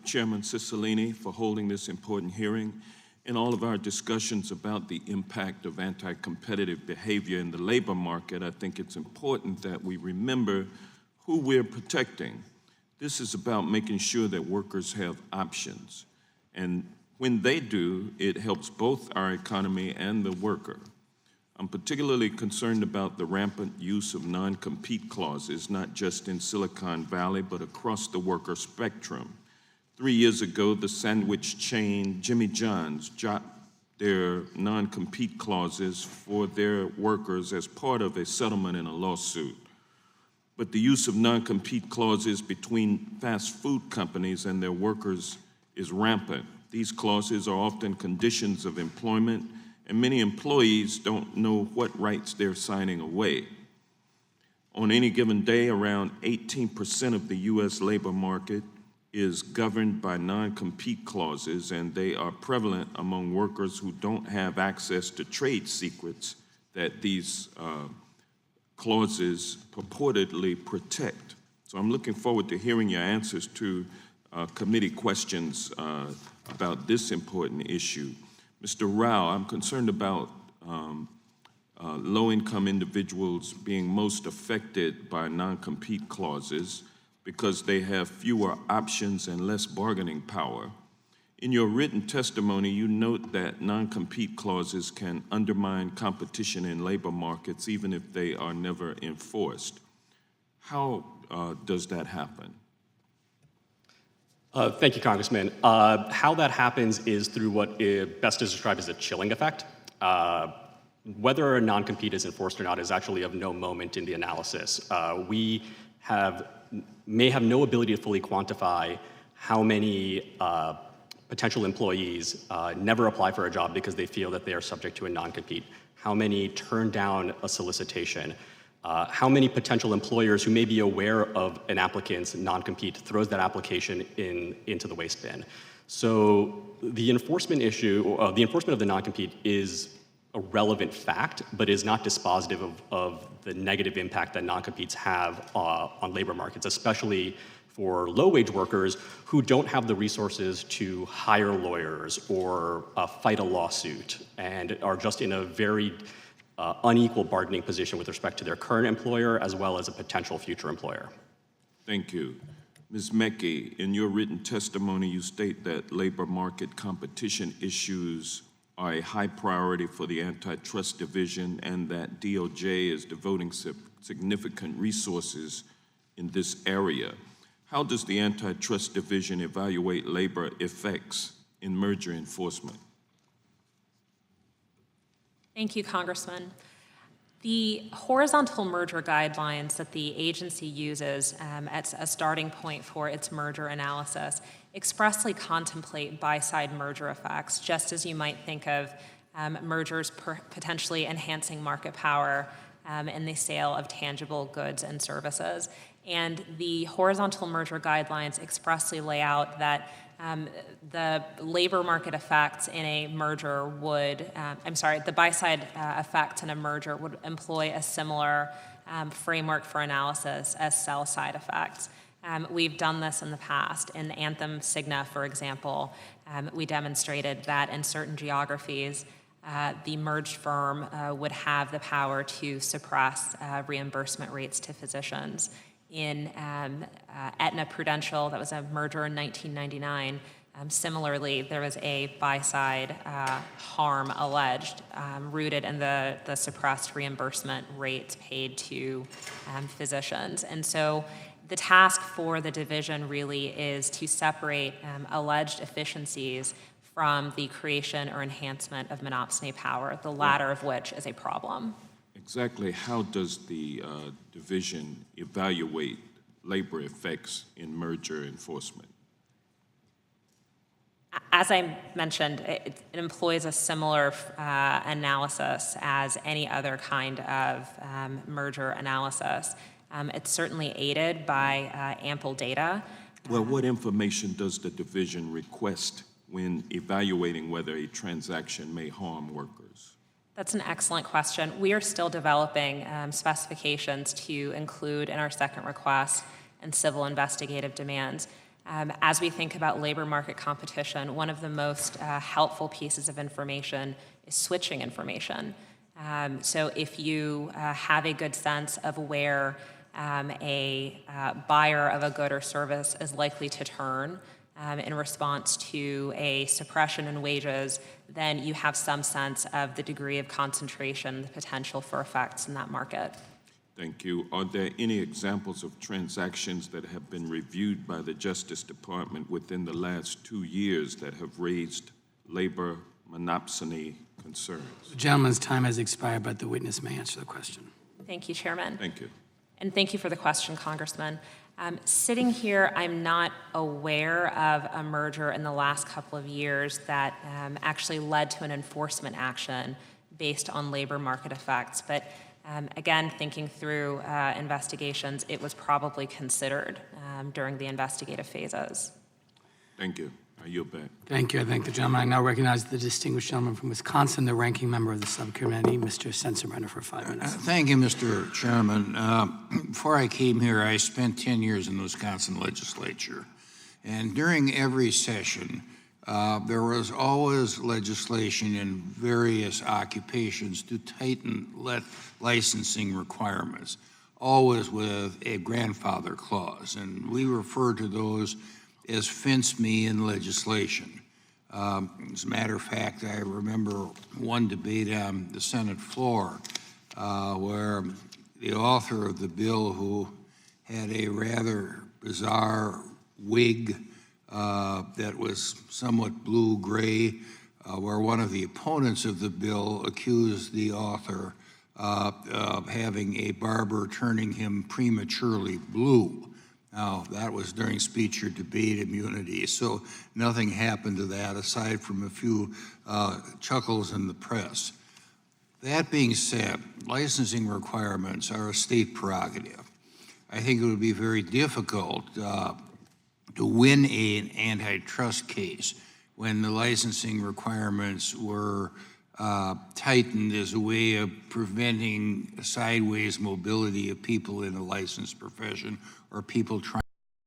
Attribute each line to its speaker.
Speaker 1: Chairman Cicilline, for holding this important hearing. In all of our discussions about the impact of anti-competitive behavior in the labor market, I think it's important that we remember who we're protecting. This is about making sure that workers have options. And when they do, it helps both our economy and the worker. I'm particularly concerned about the rampant use of non-compete clauses, not just in Silicon Valley, but across the worker spectrum. 3 years ago, the sandwich chain Jimmy John's dropped their non-compete clauses for their workers as part of a settlement in a lawsuit. But the use of non-compete clauses between fast food companies and their workers is rampant. These clauses are often conditions of employment, and many employees don't know what rights they're signing away. On any given day, around 18% of the U.S. labor market is governed by non-compete clauses, and they are prevalent among workers who don't have access to trade secrets that these clauses purportedly protect. So I'm looking forward to hearing your answers to committee questions about this important issue. Mr. Rao, I'm concerned about low-income individuals being most affected by non-compete clauses because they have fewer options and less bargaining power. In your written testimony, you note that non-compete clauses can undermine competition in labor markets even if they are never enforced. How does that happen?
Speaker 2: Thank you, Congressman. How that happens is through what best is described as a chilling effect. Whether a non-compete is enforced or not is actually of no moment in the analysis. We may have no ability to fully quantify how many potential employees never apply for a job because they feel that they are subject to a non-compete, how many turn down a solicitation, how many potential employers who may be aware of an applicant's non-compete throws that application into the waste bin. So the enforcement issue, the enforcement of the non-compete is a relevant fact, but is not dispositive of the negative impact that non-competes have on labor markets, especially for low-wage workers who don't have the resources to hire lawyers or fight a lawsuit and are just in a very unequal bargaining position with respect to their current employer as well as a potential future employer.
Speaker 1: Thank you. Ms. Mecki, in your written testimony, you state that labor market competition issues are a high priority for the Antitrust Division and that DOJ is devoting significant resources in this area. How does the Antitrust Division evaluate labor effects in merger enforcement?
Speaker 3: Thank you, Congressman. The horizontal merger guidelines that the agency uses as a starting point for its merger analysis expressly contemplate buy-side merger effects, just as you might think of mergers potentially enhancing market power in the sale of tangible goods and services. And the horizontal merger guidelines expressly lay out that the labor market effects in a merger would, the buy-side effects in a merger would employ a similar framework for analysis as sell-side effects. We've done this in the past. In Anthem Cigna, for example, we demonstrated that in certain geographies, the merged firm would have the power to suppress reimbursement rates to physicians. In Aetna Prudential, that was a merger in 1999. Similarly, there was a buy-side harm alleged, rooted in the suppressed reimbursement rates paid to physicians. And so the task for the division really is to separate alleged efficiencies from the creation or enhancement of monopsony power, the latter of which is a problem.
Speaker 1: Exactly how does the division evaluate labor effects in merger enforcement?
Speaker 3: As I mentioned, it employs a similar analysis as any other kind of merger analysis. It's certainly aided by ample data.
Speaker 1: Well, what information does the division request when evaluating whether a transaction may harm workers?
Speaker 3: That's an excellent question. We are still developing specifications to include in our second request and civil investigative demands. As we think about labor market competition, one of the most helpful pieces of information is switching information. So if you have a good sense of where a buyer of a good or service is likely to turn in response to a suppression in wages, then you have some sense of the degree of concentration, the potential for effects in that market.
Speaker 1: Thank you. Are there any examples of transactions that have been reviewed by the Justice Department within the last 2 years that have raised labor monopsony concerns?
Speaker 4: The gentleman's time has expired, but the witness may answer the question.
Speaker 3: Thank you, Chairman.
Speaker 1: Thank you.
Speaker 3: And thank you for the question, Congressman. Sitting here, I'm not aware of a merger in the last couple of years that actually led to an enforcement action based on labor market effects. But again, thinking through investigations, it was probably considered during the investigative phases.
Speaker 1: Thank you. I yield back.
Speaker 4: Thank you. I thank the gentleman. I now recognize the distinguished gentleman from Wisconsin, the ranking member of the subcommittee, Mr. Sensenbrenner, for 5 minutes.
Speaker 5: Thank you, Mr. Chairman. Before I came here, I spent 10 years in the Wisconsin legislature. And during every session, there was always legislation in various occupations to tighten licensing requirements, always with a grandfather clause. And we refer to those as fence me in legislation. As a matter of fact, I remember one debate on the Senate floor where the author of the bill, who had a rather bizarre wig that was somewhat blue-gray, where one of the opponents of the bill accused the author of having a barber turning him prematurely blue. Now, that was during speech or debate immunity, so nothing happened to that aside from a few chuckles in the press. That being said, licensing requirements are a state prerogative. I think it would be very difficult to win an antitrust case when the licensing requirements were tightened as a way of preventing sideways mobility of people in a licensed profession or people trying